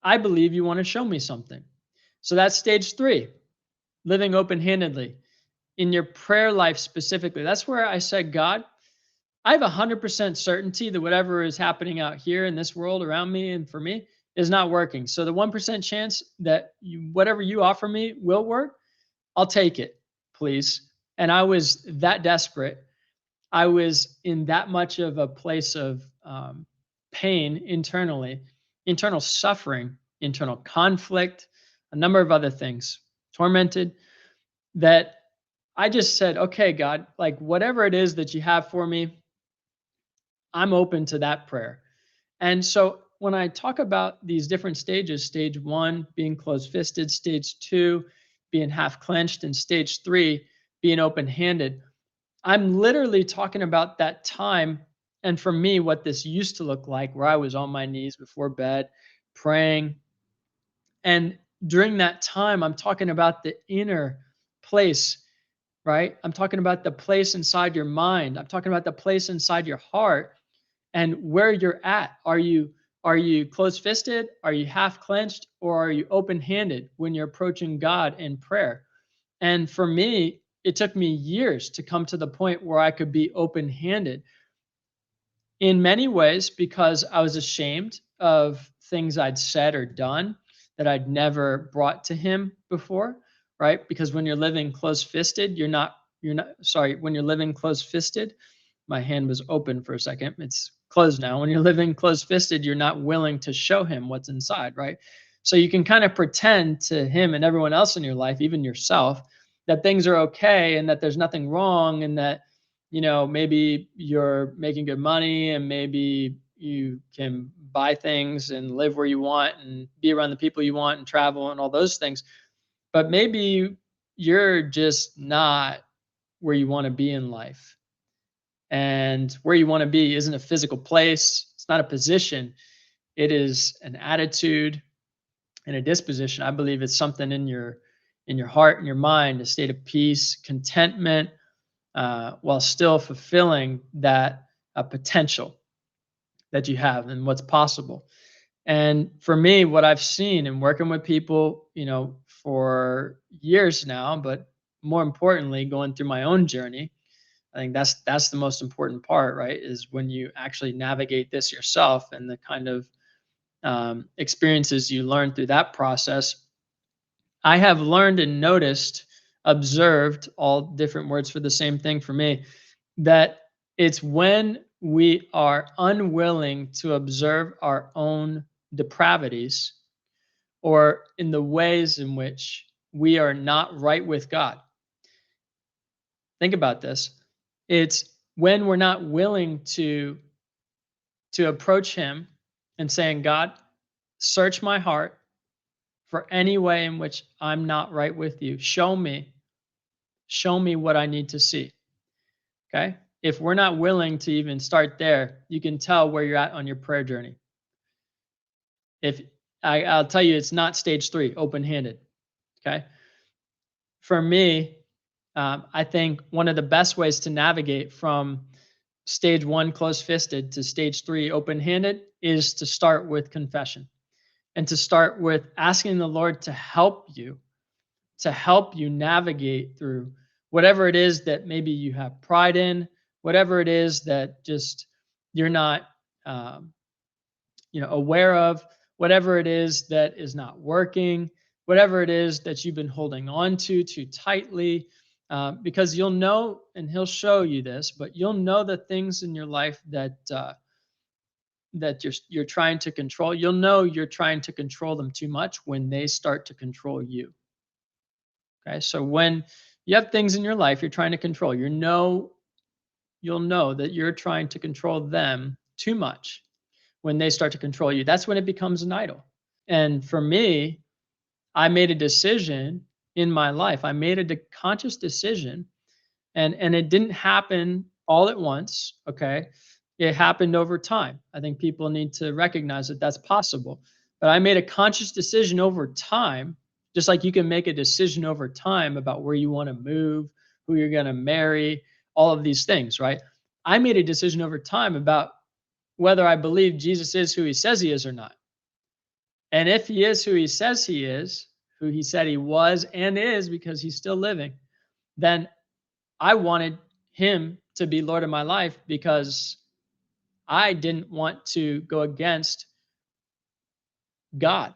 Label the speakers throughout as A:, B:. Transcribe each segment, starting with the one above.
A: I believe you want to show me something. So that's stage three, living open handedly in your prayer life specifically. That's where I said, God, I have 100% certainty that whatever is happening out here in this world around me and for me is not working. So the 1% chance that whatever you offer me will work, I'll take it, please. And I was that desperate. I was in that much of a place of pain internally, internal suffering, internal conflict, a number of other things, tormented, that I just said, okay, God, like whatever it is that you have for me, I'm open to that prayer. And so when I talk about these different stages, stage one being closed fisted, stage two being half clenched, and stage three being open handed, I'm literally talking about that time. And for me, what this used to look like, where I was on my knees before bed, praying. And during that time, I'm talking about the inner place, right? I'm talking about the place inside your mind. I'm talking about the place inside your heart and where you're at. Are you close-fisted? Are you half clenched? Or are you open-handed when you're approaching God in prayer? And for me, it took me years to come to the point where I could be open-handed in many ways because I was ashamed of things I'd said or done that I'd never brought to him before, right? Because when you're living close-fisted, when you're living close-fisted, my hand was open for a second. It's closed now. When you're living close-fisted, you're not willing to show him what's inside, right? So you can kind of pretend to him and everyone else in your life, even yourself, that things are okay and that there's nothing wrong and that maybe you're making good money and maybe you can buy things and live where you want and be around the people you want and travel and all those things. But maybe you're just not where you want to be in life. And where you want to be isn't a physical place, it's not a position, it is an attitude and a disposition. I believe it's something in your heart and your mind, a state of peace, contentment, while still fulfilling that potential that you have and what's possible. And for me, what I've seen in working with people, for years now, but more importantly, going through my own journey, I think that's the most important part, right? Is when you actually navigate this yourself and the kind of experiences you learn through that process. I have learned and noticed, observed, all different words for the same thing for me, that it's when we are unwilling to observe our own depravities or in the ways in which we are not right with God. Think about this. It's when we're not willing to approach him and saying, God, search my heart for any way in which I'm not right with you. Show me what I need to see. Okay? If we're not willing to even start there, you can tell where you're at on your prayer journey. If I'll tell you, it's not stage three, open-handed. Okay? For me, I think one of the best ways to navigate from stage one, close-fisted, to stage three, open-handed, is to start with confession and to start with asking the Lord to help you navigate through whatever it is that maybe you have pride in, whatever it is that just you're not, um, aware of, whatever it is that is not working, whatever it is that you've been holding on to too tightly. Because you'll know, and He'll show you this, but you'll know the things in your life that you're trying to control. You'll know you're trying to control them too much when they start to control you. Okay, so when you have things in your life you're trying to control, you'll know that you're trying to control them too much when they start to control you. That's when it becomes an idol. And for me, I made a decision in my life. I made a conscious decision, and it didn't happen all at once. Okay, it happened over time. I think people need to recognize that that's possible. But I made a conscious decision over time, just like you can make a decision over time about where you want to move, who you're going to marry, all of these things, right? I made a decision over time about whether I believe Jesus is who he says he is or not. And if he is who he says he is, who he said he was and is because he's still living, then I wanted him to be Lord of my life because I didn't want to go against God.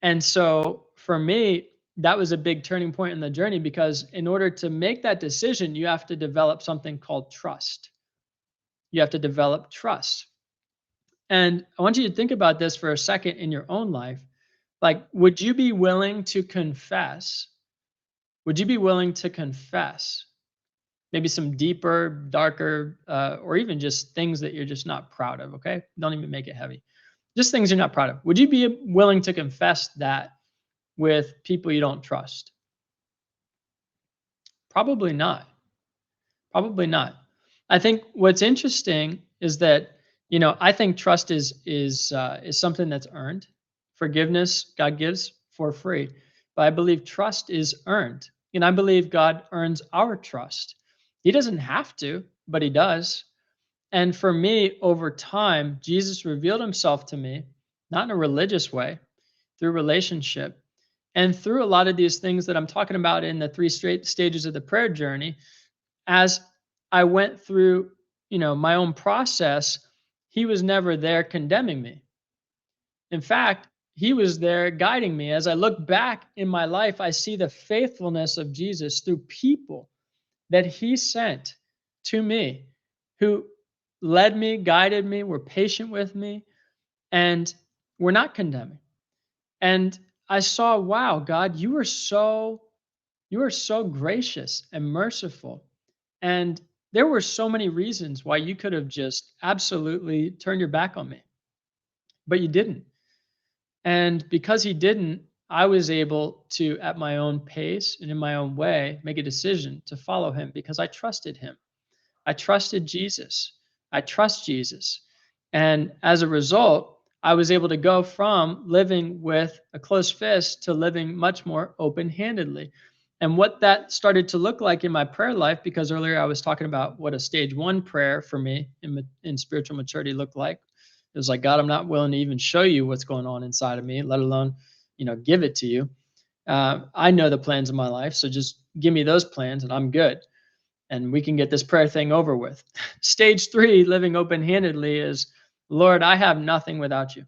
A: And so for me, that was a big turning point in the journey because in order to make that decision, you have to develop something called trust. You have to develop trust. And I want you to think about this for a second in your own life. Like, would you be willing to confess? Would you be willing to confess maybe some deeper, darker, or even just things that you're just not proud of? Okay. Don't even make it heavy. Just things you're not proud of. Would you be willing to confess that with people you don't trust? Probably not. Probably not. I think what's interesting is that I think trust is something that's earned. Forgiveness God gives for free, but I believe trust is earned, and I believe God earns our trust. He doesn't have to, but He does. And for me, over time, Jesus revealed Himself to me, not in a religious way, through relationship, and through a lot of these things that I'm talking about in the three straight stages of the prayer journey. As I went through, my own process, he was never there condemning me. In fact, he was there guiding me. As I look back in my life, I see the faithfulness of Jesus through people that he sent to me who led me, guided me, were patient with me, and were not condemning. And I saw, wow, God, you are so gracious and merciful. And there were so many reasons why you could have just absolutely turned your back on me, but you didn't. And because he didn't, I was able to, at my own pace and in my own way, make a decision to follow him because I trusted him. I trusted Jesus. I trust Jesus. And as a result, I was able to go from living with a closed fist to living much more open-handedly. And what that started to look like in my prayer life, because earlier I was talking about what a stage 1 prayer for me in spiritual maturity looked like. It was like, God, I'm not willing to even show you what's going on inside of me, let alone, give it to you. I know the plans of my life, so just give me those plans and I'm good. And we can get this prayer thing over with. Stage 3, living open-handedly, is, Lord, I have nothing without you.